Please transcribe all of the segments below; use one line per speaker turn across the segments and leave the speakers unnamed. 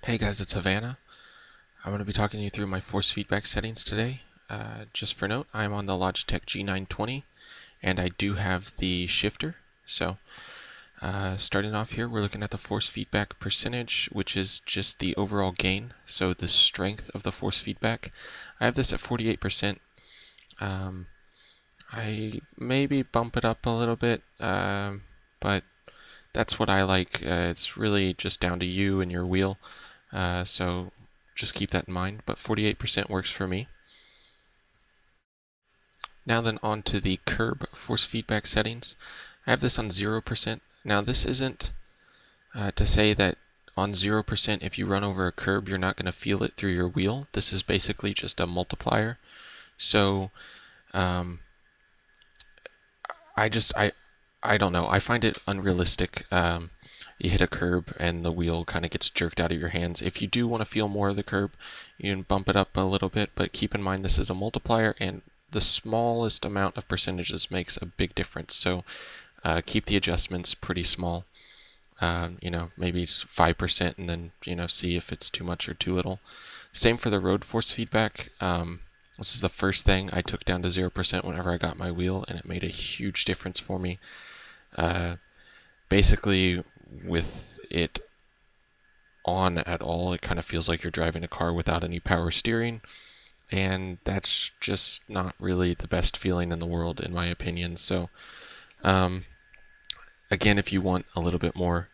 Hey guys, it's Havana. I'm going to be talking you through my force feedback settings today. Just for note, I'm on the Logitech G920 and I do have the shifter. So starting off here, we're looking at the force feedback percentage, which is just the overall gain, so the strength of the force feedback. I have this at 48%. I maybe bump it up a little bit, but that's what I like. It's really just down to you and your wheel. So just keep that in mind, but 48% works for me. Now then on to the curb force feedback settings. I have this on 0%. Now this isn't to say that on 0% if you run over a curb you're not going to feel it through your wheel. This is basically just a multiplier. So I don't know. I find it unrealistic. You hit a curb and the wheel kind of gets jerked out of your hands. If you do want to feel more of the curb, you can bump it up a little bit, but keep in mind this is a multiplier and the smallest amount of percentages makes a big difference. So keep the adjustments pretty small. Maybe 5% and then, see if it's too much or too little. Same for the road force feedback. This is the first thing I took down to 0% whenever I got my wheel, and it made a huge difference for me. Basically, with it on at all, it kind of feels like you're driving a car without any power steering, and that's just not really the best feeling in the world, in my opinion. So, again, if you want a little bit more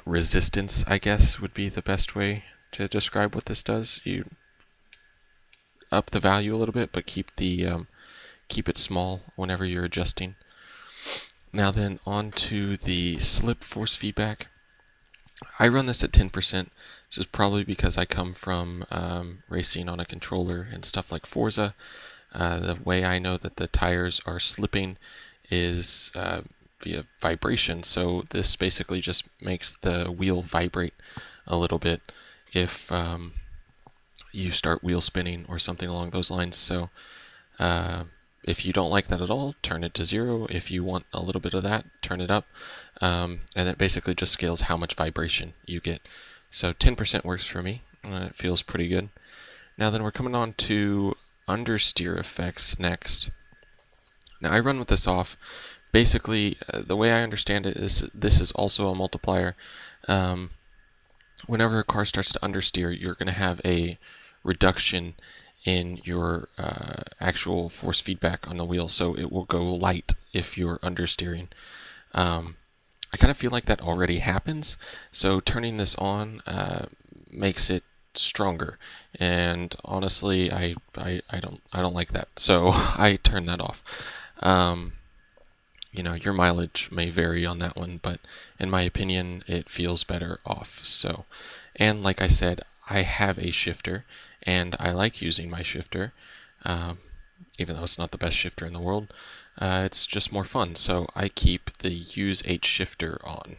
resistance, I guess would be the best way to describe what this does. You up the value a little bit, but keep it small whenever you're adjusting. Now then, on to the slip force feedback. I run this at 10%. This is probably because I come from racing on a controller and stuff like Forza. The way I know that the tires are slipping is via vibration. So this basically just makes the wheel vibrate a little bit if you start wheel spinning or something along those lines. So if you don't like that at all, turn it to 0. If you want a little bit of that, turn it up. And it basically just scales how much vibration you get. So 10% works for me. It feels pretty good. Now then we're coming on to Understeer Effects next. Now I run with this off. Basically, the way I understand it is this is also a multiplier. Whenever a car starts to understeer, you're going to have a reduction in your actual force feedback on the wheel, so it will go light if you're understeering. I kind of feel like that already happens, so turning this on makes it stronger. And honestly, I don't like that, so I turn that off. Your mileage may vary on that one, but in my opinion, it feels better off. So, and like I said, I have a shifter, and I like using my shifter, even though it's not the best shifter in the world. It's just more fun, so I keep the Use H shifter on.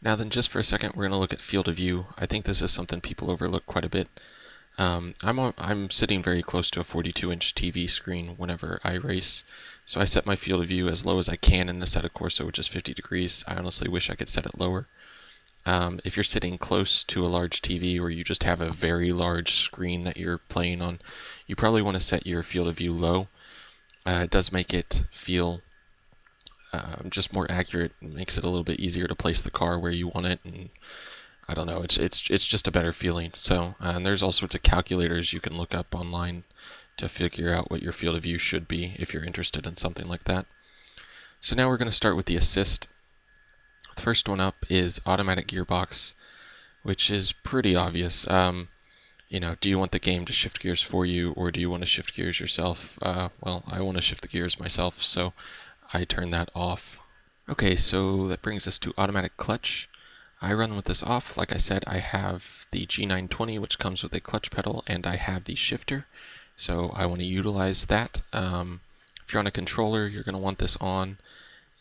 Now then, just for a second, we're going to look at field of view. I think this is something people overlook quite a bit. I'm sitting very close to a 42-inch TV screen whenever I race, so I set my field of view as low as I can in Assetto Corsa, which is 50 degrees. I honestly wish I could set it lower. If you're sitting close to a large TV or you just have a very large screen that you're playing on, you probably want to set your field of view low. It does make it feel just more accurate. It makes it a little bit easier to place the car where you want it, and I don't know, it's just a better feeling. So, and there's all sorts of calculators you can look up online to figure out what your field of view should be if you're interested in something like that. So now we're going to start with the assist. The first one up is automatic gearbox, which is pretty obvious. Do you want the game to shift gears for you, or do you want to shift gears yourself? Well, I want to shift the gears myself, so I turn that off. Okay, so that brings us to automatic clutch. I run with this off. Like I said, I have the G920, which comes with a clutch pedal, and I have the shifter, so I want to utilize that. If you're on a controller, you're going to want this on.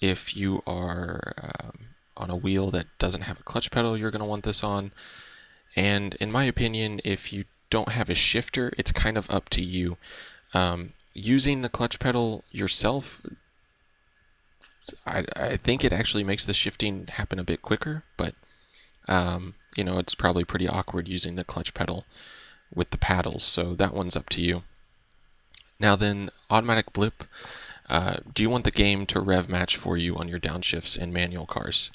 If you are on a wheel that doesn't have a clutch pedal, you're going to want this on. And in my opinion, if you don't have a shifter, it's kind of up to you. Using the clutch pedal yourself I think it actually makes the shifting happen a bit quicker, but you know, it's probably pretty awkward using the clutch pedal with the paddles, so that one's up to you. Now then, automatic blip. Do you want the game to rev match for you on your downshifts in manual cars?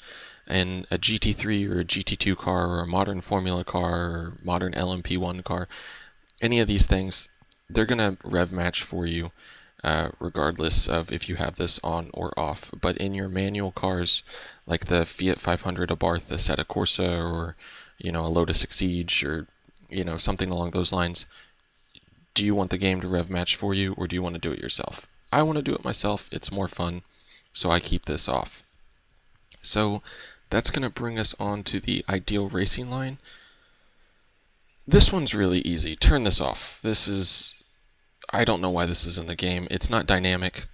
In a GT3 or a GT2 car or a modern Formula car or modern LMP1 car, any of these things, they're going to rev match for you regardless of if you have this on or off. But in your manual cars, like the Fiat 500 Abarth, the Assetto Corsa, or you know, a Lotus Exige, or you know, something along those lines, do you want the game to rev match for you, or do you want to do it yourself? I want to do it myself. It's more fun, so I keep this off. So that's going to bring us on to the ideal racing line. This one's really easy. Turn this off. This is, I don't know why this is in the game. It's not dynamic,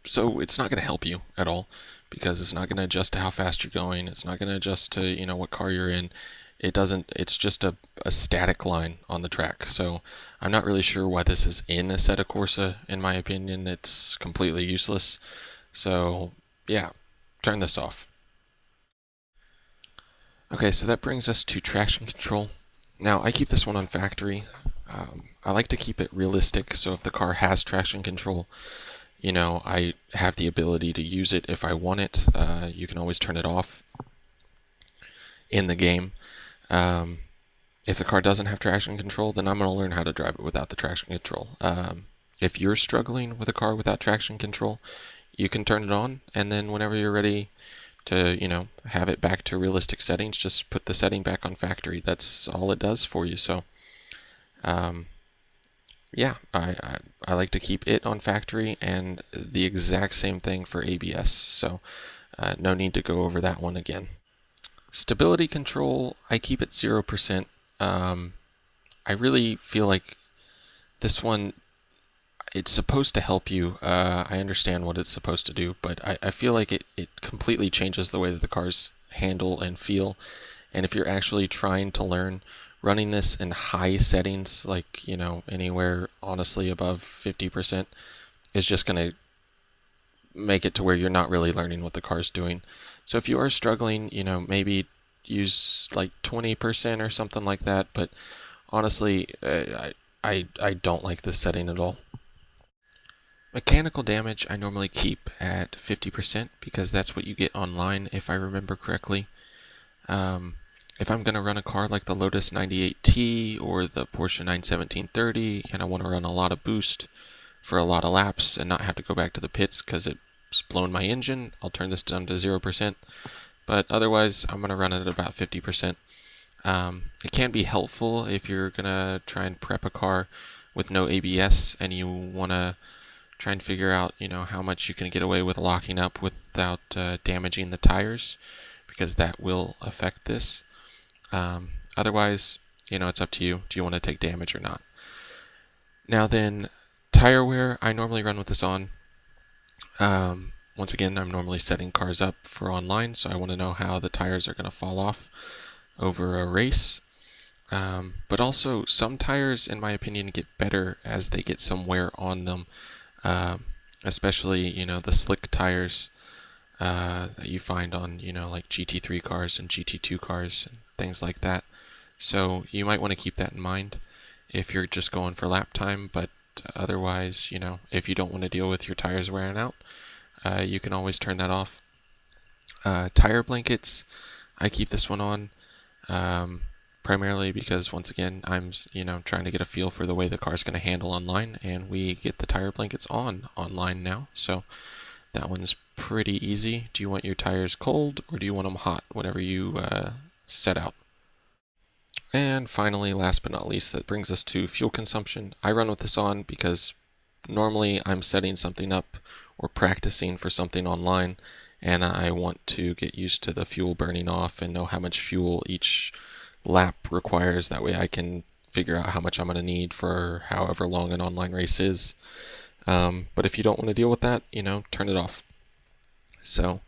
so it's not going to help you at all, because it's not going to adjust to how fast you're going. It's not going to adjust to, you know, what car you're in. It doesn't, it's just a static line on the track. So I'm not really sure why this is in Assetto Corsa. In my opinion, it's completely useless. So yeah, turn this off. Okay, so that brings us to traction control. Now I keep this one on factory. I like to keep it realistic, so if the car has traction control, you know, I have the ability to use it if I want it. You can always turn it off in the game. If the car doesn't have traction control, then I'm going to learn how to drive it without the traction control. If you're struggling with a car without traction control, you can turn it on, and then whenever you're ready to, you know, have it back to realistic settings, just put the setting back on factory. That's all it does for you. So, yeah, I like to keep it on factory, and the exact same thing for ABS. So, no need to go over that one again. Stability control, I keep it 0%. I really feel like this one, it's supposed to help you. I understand what it's supposed to do, but I feel like it completely changes the way that the cars handle and feel. And if you're actually trying to learn, running this in high settings, like, you know, anywhere honestly above 50%, is just going to make it to where you're not really learning what the car's doing. So if you are struggling, you know, maybe use like 20% or something like that. But honestly, I don't like this setting at all. Mechanical damage I normally keep at 50% because that's what you get online, if I remember correctly. If I'm going to run a car like the Lotus 98T or the Porsche 91730 and I want to run a lot of boost for a lot of laps and not have to go back to the pits because it's blown my engine, I'll turn this down to 0%. But otherwise, I'm going to run it at about 50%. It can be helpful if you're going to try and prep a car with no ABS and you want to try and figure out, you know, how much you can get away with locking up without damaging the tires, because that will affect this. Otherwise, you know, it's up to you. Do you want to take damage or not? Now then, tire wear, I normally run with this on. Once again, I'm normally setting cars up for online, so I want to know how the tires are going to fall off over a race. But also, some tires, in my opinion, get better as they get some wear on them, especially, you know, the slick tires that you find on, you know, like GT3 cars and GT2 cars and things like that. So you might want to keep that in mind if you're just going for lap time, but otherwise, you know, if you don't want to deal with your tires wearing out, you can always turn that off. Tire blankets, I keep this one on, primarily because, once again, I'm, you know, trying to get a feel for the way the car's going to handle online, and we get the tire blankets on online now, so that one's pretty easy. Do you want your tires cold or do you want them hot whenever you set out? And finally, last but not least, that brings us to fuel consumption. I run with this on because normally I'm setting something up or practicing for something online, and I want to get used to the fuel burning off and know how much fuel each lap requires. That way I can figure out how much I'm going to need for however long an online race is. But if you don't want to deal with that, you know, turn it off. So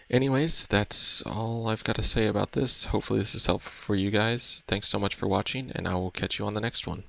anyways, that's all I've got to say about this. Hopefully this is helpful for you guys. Thanks so much for watching, and I will catch you on the next one.